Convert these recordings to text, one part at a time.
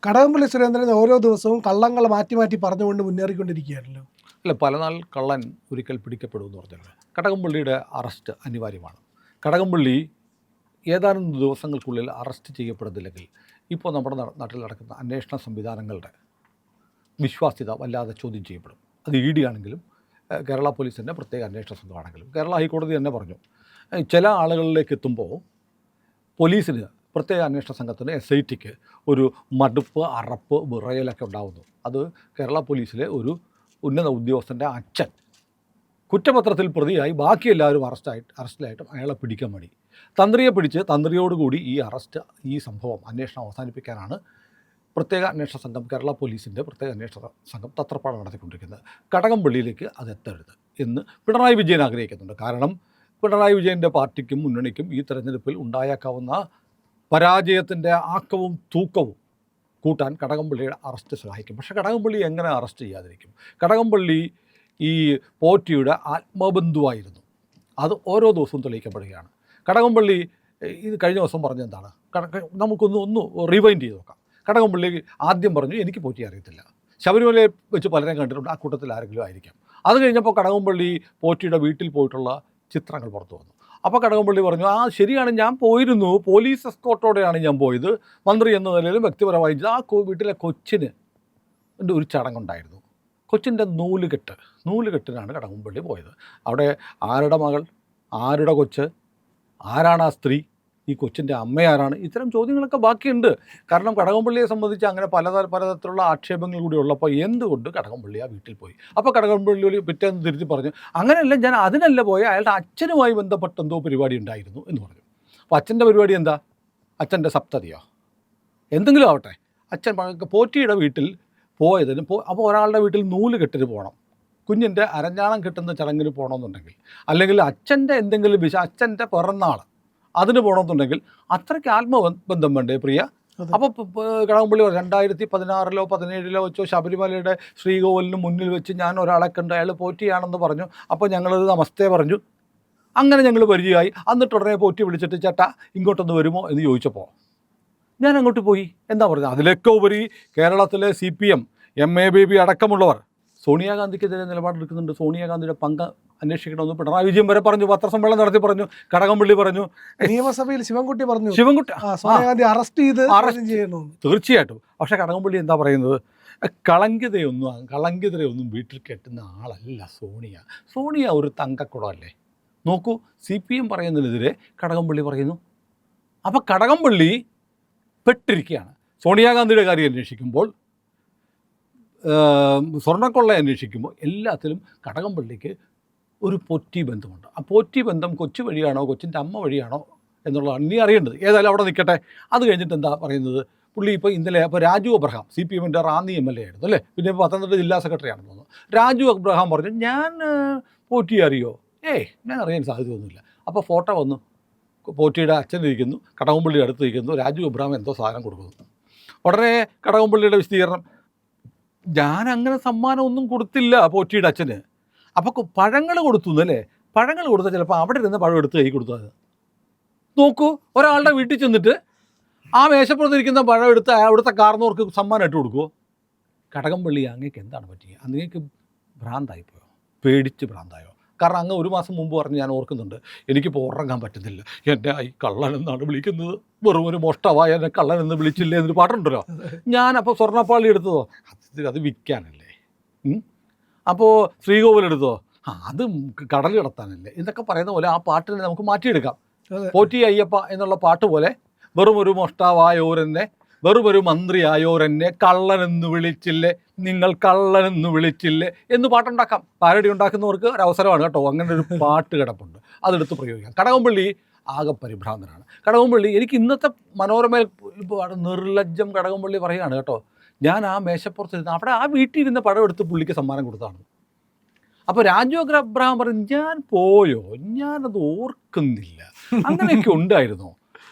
കടകംപള്ളി സുരേന്ദ്രൻ ഓരോ ദിവസവും കള്ളങ്ങൾ മാറ്റി മാറ്റി പറഞ്ഞുകൊണ്ട് മുന്നേറിക്കൊണ്ടിരിക്കുകയാണല്ലോ. അല്ല, പല നാൾ കള്ളൻ ഒരിക്കൽ പിടിക്കപ്പെടുമെന്ന് പറഞ്ഞല്ലോ. കടകംപള്ളിയുടെ അറസ്റ്റ് അനിവാര്യമാണ്. കടകംപള്ളി ഏതാനും ദിവസങ്ങൾക്കുള്ളിൽ അറസ്റ്റ് ചെയ്യപ്പെടുന്നില്ലെങ്കിൽ ഇപ്പോൾ നമ്മുടെ നാട്ടിൽ നടക്കുന്ന അന്വേഷണ സംവിധാനങ്ങളുടെ വിശ്വാസ്യത വല്ലാതെ ചോദ്യം ചെയ്യപ്പെടും. അത് ED ആണെങ്കിലും കേരള പോലീസിൻ്റെ പ്രത്യേക അന്വേഷണ സംഘമാണെങ്കിലും. കേരള ഹൈക്കോടതി തന്നെ പറഞ്ഞു, ചില ആളുകളിലേക്ക് എത്തുമ്പോൾ പോലീസിന് പ്രത്യേക അന്വേഷണ സംഘത്തിന് SITക്ക് ഒരു മടുപ്പ്, അറപ്പ്, വിറയലൊക്കെ ഉണ്ടാകുന്നു. അത് കേരള പോലീസിലെ ഒരു ഉന്നത ഉദ്യോഗസ്ഥൻ്റെ അച്ഛൻ കുറ്റപത്രത്തിൽ പ്രതിയായി ബാക്കി എല്ലാവരും അറസ്റ്റിലായിട്ടും അയാളെ പിടിക്കാൻ മടി. തന്ത്രിയെ പിടിച്ച് തന്ത്രിയോടുകൂടി ഈ സംഭവം അന്വേഷണം അവസാനിപ്പിക്കാനാണ് പ്രത്യേക അന്വേഷണ സംഘം, കേരള പോലീസിൻ്റെ പ്രത്യേക അന്വേഷണ സംഘം തത്രപ്പാട് നടത്തിക്കൊണ്ടിരിക്കുന്നത്. കടകംപള്ളിയിലേക്ക് അത് എത്തരുത് എന്ന് പിണറായി വിജയൻ ആഗ്രഹിക്കുന്നുണ്ട്. കാരണം പിണറായി വിജയൻ്റെ പാർട്ടിക്കും മുന്നണിക്കും ഈ തെരഞ്ഞെടുപ്പിൽ ഉണ്ടായേക്കാവുന്ന പരാജയത്തിൻ്റെ ആക്കവും തൂക്കവും കൂട്ടാൻ കടകംപള്ളിയുടെ അറസ്റ്റ് സഹായിക്കും. പക്ഷേ കടകംപള്ളി എങ്ങനെ അറസ്റ്റ് ചെയ്യാതിരിക്കും? കടകംപള്ളി ഈ പോറ്റിയുടെ ആത്മബന്ധുവായിരുന്നു. അത് ഓരോ ദിവസവും തെളിയിക്കപ്പെടുകയാണ്. കടകംപള്ളി ഇത് കഴിഞ്ഞ ദിവസം പറഞ്ഞെന്താണ്? നമുക്കൊന്ന് റിവൈൻഡ് ചെയ്ത് നോക്കാം. കടകംപള്ളി ആദ്യം പറഞ്ഞു, എനിക്ക് പോറ്റി അറിയത്തില്ല. ശബരിമലയെ വെച്ച് പലരെയും കണ്ടിട്ടുണ്ട്, ആ കൂട്ടത്തിൽ ആരെങ്കിലും ആയിരിക്കാം. അത് കഴിഞ്ഞപ്പോൾ കടകംപള്ളി പോറ്റിയുടെ വീട്ടിൽ പോയിട്ടുള്ള ചിത്രങ്ങൾ പുറത്തു വന്നു. അപ്പോൾ കടകംപള്ളി പറഞ്ഞു, ശരിയാണ്, ഞാൻ പോയിരുന്നു, പോലീസ് എസ്കോർട്ടോടെയാണ് ഞാൻ പോയത്, മന്ത്രി എന്ന നിലയിലും വ്യക്തിപരമായി. ആ വീട്ടിലെ കൊച്ചിന് ഒരു ചടങ്ങുണ്ടായിരുന്നു. കൊച്ചിൻ്റെ നൂലുകെട്ടിനാണ് കടകംപള്ളി പോയത്. അവിടെ ആരുടെ മകൾ, ആരുടെ കൊച്ച്, ആരാണ് ആ സ്ത്രീ, ഈ കൊച്ചിൻ്റെ അമ്മയാരാണ്? ഇത്തരം ചോദ്യങ്ങളൊക്കെ ബാക്കിയുണ്ട്. കാരണം കടകംപള്ളിയെ സംബന്ധിച്ച് അങ്ങനെ പലതരത്തിലുള്ള ആക്ഷേപങ്ങൾ കൂടി ഉള്ളപ്പോൾ എന്തുകൊണ്ട് കടകംപള്ളി ആ വീട്ടിൽ പോയി? അപ്പോൾ കടകംപള്ളി പിറ്റേന്ന് തിരുത്തി പറഞ്ഞു, അങ്ങനെയല്ല, ഞാൻ അതിനല്ല പോയി, അയാളുടെ അച്ഛനുമായി ബന്ധപ്പെട്ട എന്തോ പരിപാടി ഉണ്ടായിരുന്നു എന്ന് പറഞ്ഞു. അപ്പോൾ അച്ഛൻ്റെ പരിപാടി എന്താ? അച്ഛൻ്റെ സപ്തതിയോ എന്തെങ്കിലും ആവട്ടെ. അച്ഛൻ പോറ്റിയുടെ വീട്ടിൽ പോയതിന് അപ്പോൾ ഒരാളുടെ വീട്ടിൽ നൂലുകെട്ടിന് പോകണം, കുഞ്ഞിൻ്റെ അരഞ്ഞാണം കെട്ടുന്ന ചടങ്ങിന് പോകണമെന്നുണ്ടെങ്കിൽ, അല്ലെങ്കിൽ അച്ഛൻ്റെ എന്തെങ്കിലും അച്ഛൻ്റെ പിറന്നാൾ അതിന് പോകണമെന്നുണ്ടെങ്കിൽ അത്രയ്ക്ക് ആത്മബന്ധം വേണ്ടേ പ്രിയ? അപ്പോൾ കടകംപള്ളി 2016-ലോ 2017-ലോ വെച്ചോ ശബരിമലയുടെ ശ്രീകോവിലിന് മുന്നിൽ വെച്ച് ഞാൻ ഒരാളെ കണ്ട്, അയാൾ പോറ്റിയാണെന്ന് പറഞ്ഞു. അപ്പോൾ ഞങ്ങളത് നമസ്തേ പറഞ്ഞു. അങ്ങനെ ഞങ്ങൾ പരിചയമായി. എന്നിട്ട് ഉടനെ പോറ്റി വിളിച്ചിട്ട്, ചേട്ടാ ഇങ്ങോട്ടൊന്ന് വരുമോ എന്ന് ചോദിച്ചപ്പോൾ ഞാൻ അങ്ങോട്ട് പോയി. എന്താ പറയുക? അതിലൊക്കെ ഉപരി കേരളത്തിലെ CPM, MA ബേബി അടക്കമുള്ളവർ സോണിയാഗാന്ധിക്കെതിരെ നിലപാടെടുക്കുന്നുണ്ട്. സോണിയാഗാന്ധിയുടെ പങ്ക് അന്വേഷിക്കണമെന്ന് പിണറായി വിജയൻ വരെ പറഞ്ഞു, പത്രസമ്മേളനം നടത്തി പറഞ്ഞു, കടകംപള്ളി പറഞ്ഞു, നിയമസഭയിൽ ശിവൻകുട്ടി പറഞ്ഞു, സോണിയാഗാന്ധി അറസ്റ്റ് ചെയ്യണം. തീർച്ചയായിട്ടും. പക്ഷേ കടകംപള്ളി എന്താ പറയുന്നത്? കളങ്കിതരെയൊന്നും വീട്ടിൽ കെട്ടുന്ന ആളല്ല സോണിയ ഒരു തങ്കക്കുടമല്ലേ? നോക്കൂ, CPM പറയുന്നതിനെതിരെ കടകംപള്ളി പറയുന്നു. അപ്പോൾ കടകംപള്ളി പെട്ടിരിക്കുകയാണ്. സോണിയാഗാന്ധിയുടെ കാര്യം അന്വേഷിക്കുമ്പോൾ, സ്വർണ്ണക്കൊള്ള അന്വേഷിക്കുമ്പോൾ എല്ലാത്തിലും കടകംപള്ളിക്ക് ഒരു പോറ്റി ബന്ധമുണ്ട്. ആ പോറ്റി ബന്ധം കൊച്ചു വഴിയാണോ കൊച്ചിൻ്റെ അമ്മ വഴിയാണോ എന്നുള്ളതാണ് ഇനി അറിയേണ്ടത്. ഏതായാലും അവിടെ നിൽക്കട്ടെ. അത് കഴിഞ്ഞിട്ട് എന്താ പറയുന്നത്? പുള്ളി ഇപ്പോൾ ഇന്നലെ രാജു അബ്രഹാം, CPMൻ്റെ റാന്നി MLA ആയിരുന്നു അല്ലേ, പിന്നെ ഇപ്പോൾ പത്തനംതിട്ട ജില്ലാ സെക്രട്ടറി ആണെന്ന് തോന്നുന്നു. രാജു അബ്രഹാം പറഞ്ഞു, ഞാൻ പോറ്റി അറിയോ? ഞാൻ അറിയാൻ സാധ്യതയൊന്നുമില്ല. അപ്പോൾ ഫോട്ടോ വന്നു, പോറ്റിയുടെ അച്ഛനിരിക്കുന്നു, കടകംപള്ളിയുടെ അടുത്ത് ഇരിക്കുന്നു, രാജു അബ്രഹാം എന്തോ സാധനം കൊടുക്കുന്നു. ഉടനെ കടകംപള്ളിയുടെ വിശദീകരണം, ഞാൻ അങ്ങനെ സമ്മാനം ഒന്നും കൊടുത്തില്ല പോറ്റിയുടെ അച്ഛന്. അപ്പോൾ പഴങ്ങൾ കൊടുത്തു എന്നല്ലേ? പഴങ്ങൾ കൊടുത്താൽ ചിലപ്പോൾ അവിടെ ഇരുന്ന് പഴം എടുത്ത് കൈ കൊടുത്താൽ. നോക്കൂ, ഒരാളുടെ വീട്ടിൽ ചെന്നിട്ട് ആ മേശപ്പുറത്തിരിക്കുന്ന പഴം എടുത്ത് അവിടുത്തെ കാർന്നവർക്ക് സമ്മാനം ഇട്ട് കൊടുക്കുമോ? കടകംപള്ളി, അങ്ങേക്ക് എന്താണ് പറ്റിയത്? അങ്ങേക്ക് ഭ്രാന്തായിപ്പോയോ? പേടിച്ച് ഭ്രാന്തായോ? കാരണം അങ്ങ് ഒരു മാസം മുമ്പ് പറഞ്ഞ്, ഞാൻ ഓർക്കുന്നുണ്ട്, എനിക്കിപ്പോൾ ഉറങ്ങാൻ പറ്റുന്നില്ല, എന്നെ ഈ കള്ളൻ എന്നാണ് വിളിക്കുന്നത്, വെറും ഒരു മോഷ്ടവായ എന്നെ കള്ളൻ എന്ന് വിളിച്ചില്ലേ എന്നൊരു പാട്ടുണ്ടല്ലോ. ഞാനപ്പോൾ സ്വർണ്ണപ്പാളി എടുത്തതോ, അത് വിൽക്കാനല്ലേ? അപ്പോൾ ശ്രീകോവിൽ എടുത്തോ, അത് കടൽ കിടത്താനല്ലേ? എന്നൊക്കെ പറയുന്ന പോലെ ആ പാട്ടിനെ നമുക്ക് മാറ്റിയെടുക്കാം. പോറ്റി അയ്യപ്പ എന്നുള്ള പാട്ട് പോലെ, വെറും ഒരു മോഷ്ടാവായോരെന്നെ, വെറും ഒരു മന്ത്രിയായോരെന്നെ കള്ളനെന്ന് വിളിച്ചില്ലേ, നിങ്ങൾ കള്ളനെന്ന് വിളിച്ചില്ലേ എന്ന് പാട്ടുണ്ടാക്കാം. പാരഡി ഉണ്ടാക്കുന്നവർക്ക് ഒരു അവസരമാണ് കേട്ടോ. അങ്ങനെ ഒരു പാട്ട് കിടപ്പുണ്ട്, അതെടുത്ത് പ്രയോഗിക്കാം. കടകംപള്ളി ആകെ പരിഭ്രാന്തനാണ്. കടകംപള്ളി, എനിക്ക് ഇന്നത്തെ മനോരമയിൽ നിർലജ്ജം കടകംപള്ളി പറയുകയാണ് കേട്ടോ, ഞാൻ ആ മേശപ്പുറത്തിരുന്ന് അവിടെ ആ വീട്ടിൽ ഇരുന്ന് പഴം എടുത്ത് പുള്ളിക്ക് സമ്മാനം കൊടുത്താണ്. അപ്പോൾ രാജു അബ്രഹാം പറഞ്ഞു, ഞാൻ പോയോ, ഞാനത് ഓർക്കുന്നില്ല, അങ്ങനെയൊക്കെ ഉണ്ടായിരുന്നോ?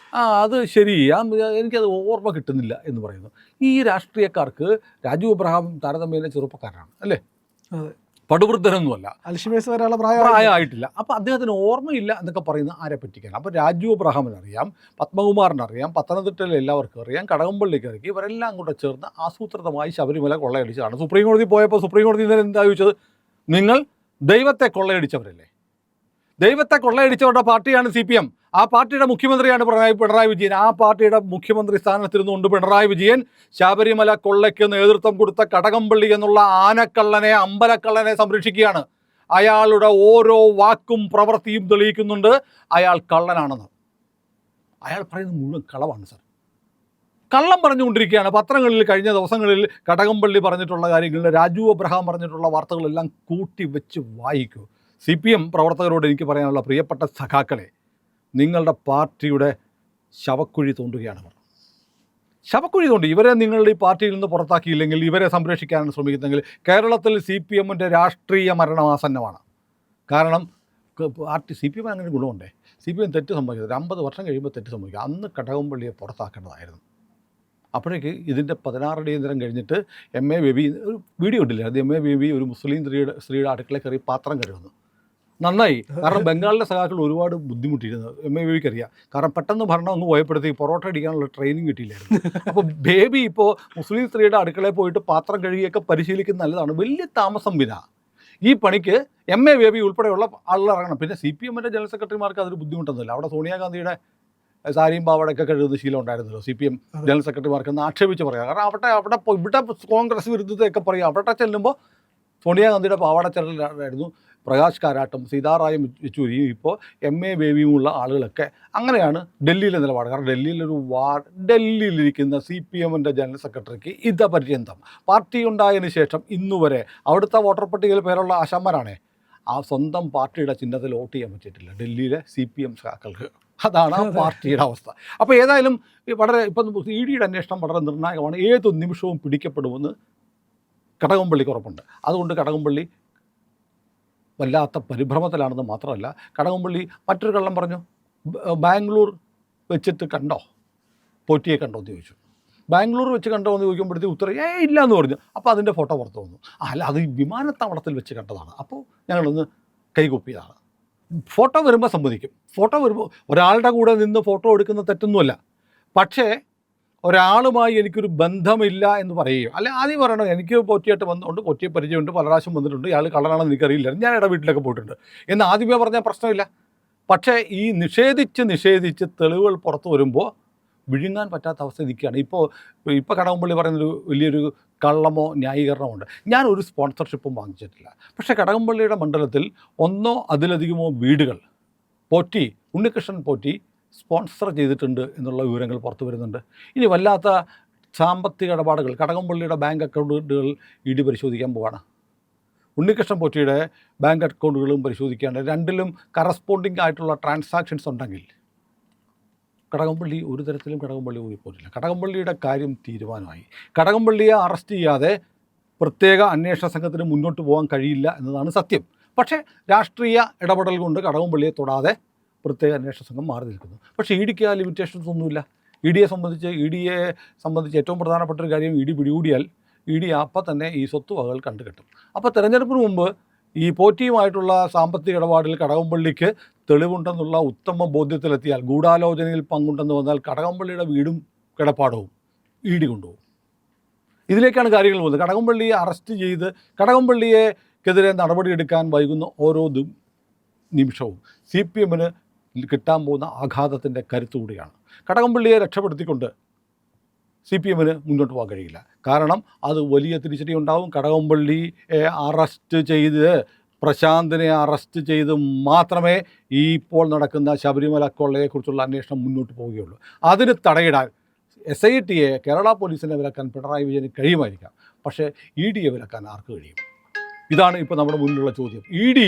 അത് ശരി, എനിക്കത് ഓർമ്മ കിട്ടുന്നില്ല എന്ന് പറയുന്നു. ഈ രാഷ്ട്രീയക്കാർക്ക് രാജു അബ്രഹാം താരതമ്യേന ചെറുപ്പക്കാരനാണ് അല്ലേ? പടുവൃദ്ധനൊന്നുമല്ല, അൽഷിമേഴ്സ് വരെയുള്ള പ്രായം പ്രായമായിട്ടില്ല. അപ്പോൾ അദ്ദേഹത്തിന് ഓർമ്മയില്ല എന്നൊക്കെ പറയുന്ന ആരെ പറ്റിക്കാൻ? അപ്പോൾ രാജു അബ്രഹാമിനറിയാം, പത്മകുമാറിനറിയാം, പത്തനംതിട്ടയിലെ എല്ലാവർക്കും അറിയാം, കടകംപള്ളിക്ക് അറിയാം. ഇവരെല്ലാം കൂടെ ചേർന്ന് ആസൂത്രിതമായി ശബരിമല കൊള്ളയടിച്ചതാണ്. സുപ്രീം കോടതി പോയപ്പോൾ സുപ്രീം കോടതി ഇന്നലെ എന്താ ചോദിച്ചത്? നിങ്ങൾ ദൈവത്തെ കൊള്ളയടിച്ചവരല്ലേ? ദൈവത്തെ കൊള്ളയടിച്ചവരുടെ പാർട്ടിയാണ് CPM. ആ പാർട്ടിയുടെ മുഖ്യമന്ത്രിയാണ് പിണറായി വിജയൻ. ആ പാർട്ടിയുടെ മുഖ്യമന്ത്രി സ്ഥാനത്തിരുന്നുകൊണ്ട് പിണറായി വിജയൻ ശബരിമല കൊള്ളയ്ക്ക് നേതൃത്വം കൊടുത്ത കടകംപള്ളി എന്നുള്ള ആനക്കള്ളനെ, അമ്പലക്കള്ളനെ സംരക്ഷിക്കുകയാണ്. അയാളുടെ ഓരോ വാക്കും പ്രവൃത്തിയും തെളിയിക്കുന്നുണ്ട് അയാൾ കള്ളനാണെന്ന്. അയാൾ പറയുന്നത് മുഴുവൻ കളവാണ് സർ. കള്ളം പറഞ്ഞുകൊണ്ടിരിക്കുകയാണ്. പത്രങ്ങളിൽ കഴിഞ്ഞ ദിവസങ്ങളിൽ കടകംപള്ളി പറഞ്ഞിട്ടുള്ള കാര്യങ്ങളിൽ രാജു അബ്രഹാം പറഞ്ഞിട്ടുള്ള വാർത്തകളെല്ലാം കൂട്ടി വെച്ച് വായിക്കൂ. CPM പ്രവർത്തകരോട് എനിക്ക് പറയാനുള്ള പ്രിയപ്പെട്ട സഖാക്കളെ, നിങ്ങളുടെ പാർട്ടിയുടെ ശവക്കുഴി തോണ്ടുകയാണ് അവർ. ശവക്കുഴി തോണ്ടി ഇവരെ നിങ്ങളുടെ ഈ പാർട്ടിയിൽ നിന്ന് പുറത്താക്കിയില്ലെങ്കിൽ, ഇവരെ സംരക്ഷിക്കാനാണ് ശ്രമിക്കുന്നതെങ്കിൽ കേരളത്തിൽ CPMൻ്റെ രാഷ്ട്രീയ മരണമാസന്നമാണ്. കാരണം പാർട്ടി CPM അങ്ങനെ ഗുണമുണ്ടേ. CPM തെറ്റ് സംഭവിക്കുന്നത് 50 വർഷം കഴിയുമ്പോൾ തെറ്റ് സംഭവിക്കുക. അന്ന് കടകംപള്ളിയെ പുറത്താക്കേണ്ടതായിരുന്നു. അപ്പോഴേക്ക് ഇതിൻ്റെ 16 അടിയന്തരം കഴിഞ്ഞിട്ട് MA ബേബി ഒരു വീഡിയോ ഇട്ടില്ല, അത് MA ബേബി ഒരു മുസ്ലിം സ്ത്രീയുടെ അടുക്കളയിൽ കയറി പാത്രം കഴുകുന്നു. നന്നായി. കാരണം ബംഗാളിലെ സഖാക്കൾ ഒരുപാട് ബുദ്ധിമുട്ടിയിരുന്നു. MA ബേബിക്ക് അറിയാം. കാരണം പെട്ടെന്ന് ഭരണം ഒന്ന് പോയപ്പോഴത്തേക്ക് പൊറോട്ട അടിക്കാനുള്ള ട്രെയിനിങ് കിട്ടിയില്ലായിരുന്നു. അപ്പോൾ ബേബി ഇപ്പോൾ മുസ്ലിം സ്ത്രീയുടെ അടുക്കളയിൽ പോയിട്ട് പാത്രം കഴുകിയൊക്കെ പരിശീലിക്കുന്നത് നല്ലതാണ്. വലിയ താമസം വിനാ ഈ പണിക്ക് MA ബേബി ഉൾപ്പെടെയുള്ള ആളുകൾ ഇറങ്ങണം. പിന്നെ CPMൻ്റെ ജനറൽ സെക്രട്ടറിമാർക്ക് അതൊരു ബുദ്ധിമുട്ടൊന്നുമില്ല. അവിടെ സോണിയാഗാന്ധിയുടെ സാരിയും പാവടയൊക്കെ കഴുകുന്ന ശീലം ഉണ്ടായിരുന്നല്ലോ CPM ജനറൽ സെക്രട്ടറിമാർക്ക് എന്ന് ആക്ഷേപിച്ച് പറയാം. കാരണം ഇവിടെ കോൺഗ്രസ് വിരുദ്ധതയൊക്കെ പറയാം. അവിടെ ചെല്ലുമ്പോൾ സോണിയാഗാന്ധിയുടെ പാവാട ചരലായിരുന്നു പ്രകാശ് കാരാട്ടും സീതാറായും യെച്ചൂരിയും ഇപ്പോൾ MA ബേബിയുമുള്ള ആളുകളൊക്കെ. അങ്ങനെയാണ് ഡൽഹിയിലെ നിലപാട്. കാരണം ഡൽഹിയിലിരിക്കുന്ന CPMൻ്റെ ജനറൽ സെക്രട്ടറിക്ക് ഇതപര്യന്തം പാർട്ടി ഉണ്ടായതിനു ശേഷം ഇന്നുവരെ അവിടുത്തെ വോട്ടർ പട്ടികയിൽ പേരുള്ള ആശാന്മാരാണേ, ആ സ്വന്തം പാർട്ടിയുടെ ചിഹ്നത്തിൽ വോട്ട് ചെയ്യാൻ പറ്റിയിട്ടില്ല ഡൽഹിയിലെ CPM സഖാക്കൾക്ക്. അതാണ് ആ പാർട്ടിയുടെ അവസ്ഥ. അപ്പോൾ ഏതായാലും വളരെ ഇപ്പം EDയുടെ അന്വേഷണം വളരെ നിർണായകമാണ്. ഏത് നിമിഷവും പിടിക്കപ്പെടുമെന്ന് കടകംപള്ളിക്ക് ഉറപ്പുണ്ട്. അതുകൊണ്ട് കടകംപള്ളി വല്ലാത്ത പരിഭ്രമത്തിലാണെന്ന് മാത്രമല്ല, കടകംപള്ളി മറ്റൊരു കള്ളം പറഞ്ഞു. ബാംഗ്ലൂർ വെച്ചിട്ട് കണ്ടോ, പോറ്റിയെ കണ്ടോ എന്ന് ചോദിച്ചു. ബാംഗ്ലൂർ വെച്ച് കണ്ടോ എന്ന് ചോദിക്കുമ്പോഴത്തേക്ക് ഉത്തരം ഇല്ല എന്ന് പറഞ്ഞു. അപ്പോൾ അതിൻ്റെ ഫോട്ടോ പുറത്തു വന്നു. അല്ല, അത് വിമാനത്താവളത്തിൽ വെച്ച് കണ്ടതാണ്. അപ്പോൾ ഞങ്ങളൊന്ന് കൈകൊപ്പിയതാണ്. ഫോട്ടോ വരുമ്പോൾ സമ്മതിക്കും. ഫോട്ടോ വരുമ്പോൾ ഒരാളുടെ കൂടെ നിന്ന് ഫോട്ടോ എടുക്കുന്ന തെറ്റൊന്നുമല്ല. പക്ഷേ ഒരാളുമായി എനിക്കൊരു ബന്ധമില്ല എന്ന് പറയുകയോ, അല്ലെ ആദ്യം പറയണം എനിക്ക് പോറ്റിയായിട്ട് വന്നുകൊണ്ട് പോറ്റിയെ പരിചയമുണ്ട്, പല പ്രാവശ്യം വന്നിട്ടുണ്ട്, ഇയാൾ കള്ളനാണെന്ന് എനിക്കറിയില്ല, ഞാൻ ഇവിടെ വീട്ടിലൊക്കെ പോയിട്ടുണ്ട് എന്ന് ആദ്യമേ പറഞ്ഞാൽ പ്രശ്നമില്ല. പക്ഷേ ഈ നിഷേധിച്ച് തെളിവുകൾ പുറത്തു വരുമ്പോൾ വിഴുങ്ങാൻ പറ്റാത്ത അവസ്ഥ നിൽക്കുകയാണ്. ഇപ്പോൾ കടകംപള്ളി പറയുന്നൊരു വലിയൊരു കള്ളമോ ന്യായീകരണമുണ്ട്. ഞാനൊരു സ്പോൺസർഷിപ്പും വാങ്ങിച്ചിട്ടില്ല. പക്ഷേ കടകംപള്ളിയുടെ മണ്ഡലത്തിൽ ഒന്നോ അതിലധികമോ വീടുകൾ ഉണ്ണികൃഷ്ണൻ പോറ്റി സ്പോൺസർ ചെയ്തിട്ടുണ്ട് എന്നുള്ള വിവരങ്ങൾ പുറത്തു വരുന്നുണ്ട്. ഇനി വല്ലാത്ത സാമ്പത്തിക ഇടപാടുകൾ, കടകംപള്ളിയുടെ ബാങ്ക് അക്കൗണ്ടുകൾ ED പരിശോധിക്കാൻ പോവാണ്. ഉണ്ണികൃഷ്ണൻ പോറ്റിയുടെ ബാങ്ക് അക്കൗണ്ടുകളും പരിശോധിക്കാണ്ട് രണ്ടിലും കറസ്പോണ്ടിങ് ആയിട്ടുള്ള ട്രാൻസാക്ഷൻസ് ഉണ്ടെങ്കിൽ കടകംപള്ളി ഒരു തരത്തിലും കടകംപള്ളി പോയി പോയിട്ടില്ല. കടകംപള്ളിയുടെ കാര്യം തീരുമാനമായി. കടകംപള്ളിയെ അറസ്റ്റ് ചെയ്യാതെ പ്രത്യേക അന്വേഷണ സംഘത്തിന് മുന്നോട്ട് പോകാൻ കഴിയില്ല എന്നതാണ് സത്യം. പക്ഷേ രാഷ്ട്രീയ ഇടപെടൽ കൊണ്ട് കടകംപള്ളിയെ തൊടാതെ പ്രത്യേക അന്വേഷണ സംഘം മാറി നിൽക്കുന്നു. പക്ഷേ EDക്ക് ആ ലിമിറ്റേഷൻസ് ഒന്നുമില്ല. EDയെ സംബന്ധിച്ച് ഏറ്റവും പ്രധാനപ്പെട്ട ഒരു കാര്യം, ED പിടികൂടിയാൽ ED അപ്പം തന്നെ ഈ സ്വത്തുവകകൾ കണ്ടുകെട്ടും. അപ്പോൾ തെരഞ്ഞെടുപ്പിന് മുമ്പ് ഈ പോറ്റിയുമായിട്ടുള്ള സാമ്പത്തിക ഇടപാടിൽ കടകംപള്ളിക്ക് തെളിവുണ്ടെന്നുള്ള ഉത്തമ ബോധ്യത്തിലെത്തിയാൽ, ഗൂഢാലോചനയിൽ പങ്കുണ്ടെന്ന് വന്നാൽ കടകംപള്ളിയുടെ വീടും കിടപ്പാടവും ED കൊണ്ടുപോകും. ഇതിലേക്കാണ് കാര്യങ്ങൾ പോകുന്നത്. കടകംപള്ളിയെ അറസ്റ്റ് ചെയ്ത് കടകംപള്ളിയെക്കെതിരെ നടപടിയെടുക്കാൻ വൈകുന്ന ഓരോ നിമിഷവും CPMന് കിട്ടാൻ പോകുന്ന ആഘാതത്തിൻ്റെ കരുത്തുകൂടിയാണ്. കടകംപള്ളിയെ രക്ഷപ്പെടുത്തിക്കൊണ്ട് CPMന് മുന്നോട്ട് പോകാൻ കഴിയില്ല. കാരണം അത് വലിയ തിരിച്ചടി ഉണ്ടാവും. കടകംപള്ളിയെ പ്രശാന്തിനെ അറസ്റ്റ് ചെയ്ത് മാത്രമേ ഈ ഇപ്പോൾ നടക്കുന്ന ശബരിമല കൊള്ളയെക്കുറിച്ചുള്ള അന്വേഷണം മുന്നോട്ട് പോവുകയുള്ളൂ. അതിന് തടയിടാൻ SITയെ, കേരള പോലീസിനെ വിലക്കാൻ പിണറായി വിജയന് കഴിയുമായിരിക്കാം. പക്ഷേ EDയെ വിലക്കാൻ ആർക്ക് കഴിയും? ഇതാണ് ഇപ്പോൾ നമ്മുടെ മുന്നിലുള്ള ചോദ്യം. ED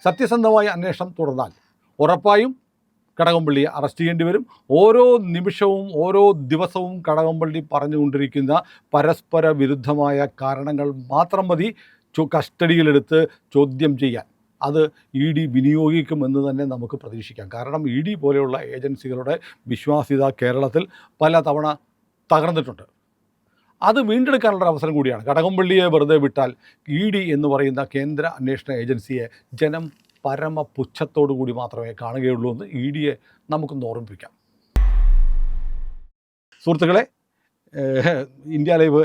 സത്യസന്ധമായ അന്വേഷണം തുടർന്നാൽ ഉറപ്പായും കടകംപള്ളിയെ അറസ്റ്റ് ചെയ്യേണ്ടി വരും. ഓരോ നിമിഷവും ഓരോ ദിവസവും കടകംപള്ളി പറഞ്ഞുകൊണ്ടിരിക്കുന്ന പരസ്പര വിരുദ്ധമായ കാരണങ്ങൾ മാത്രം മതി കസ്റ്റഡിയിലെടുത്ത് ചോദ്യം ചെയ്യാൻ. അത് ED വിനിയോഗിക്കുമെന്ന് തന്നെ നമുക്ക് പ്രതീക്ഷിക്കാം. കാരണം ED പോലെയുള്ള ഏജൻസികളുടെ വിശ്വാസ്യത കേരളത്തിൽ പല തവണ തകർന്നിട്ടുണ്ട്. അത് വീണ്ടെടുക്കാനുള്ള അവസരം കൂടിയാണ്. കടകംപള്ളിയെ വെറുതെ വിട്ടാൽ ED എന്ന് പറയുന്ന കേന്ദ്ര അന്വേഷണ ഏജൻസിയെ ജനം പരമപുച്ഛത്തോടു കൂടി മാത്രമേ കാണുകയുള്ളൂ എന്ന് EDയെ നമുക്കൊന്ന് ഓർമ്മിപ്പിക്കാം. സുഹൃത്തുക്കളെ, ഇന്ത്യ ലൈവ്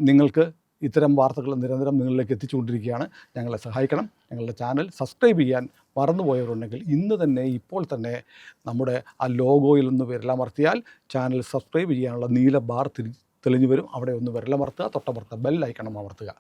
നിങ്ങൾക്ക് ഇത്തരം വാർത്തകൾ നിരന്തരം നിങ്ങളിലേക്ക് എത്തിച്ചുകൊണ്ടിരിക്കുകയാണ്. ഞങ്ങളെ സഹായിക്കണം. ഞങ്ങളുടെ ചാനൽ സബ്സ്ക്രൈബ് ചെയ്യാൻ മറന്നുപോയവരുണ്ടെങ്കിൽ ഇന്ന് തന്നെ, ഇപ്പോൾ തന്നെ നമ്മുടെ ആ ലോഗോയിൽ ഒന്ന് വിരലമർത്തിയാൽ ചാനൽ സബ്സ്ക്രൈബ് ചെയ്യാനുള്ള നീല ബാർ തെളിഞ്ഞു വരും. അവിടെ ഒന്ന് വിരലമർത്തുക, തൊട്ടപ്പുറത്തെ ബെൽ ഐക്കൺ അമർത്തുക.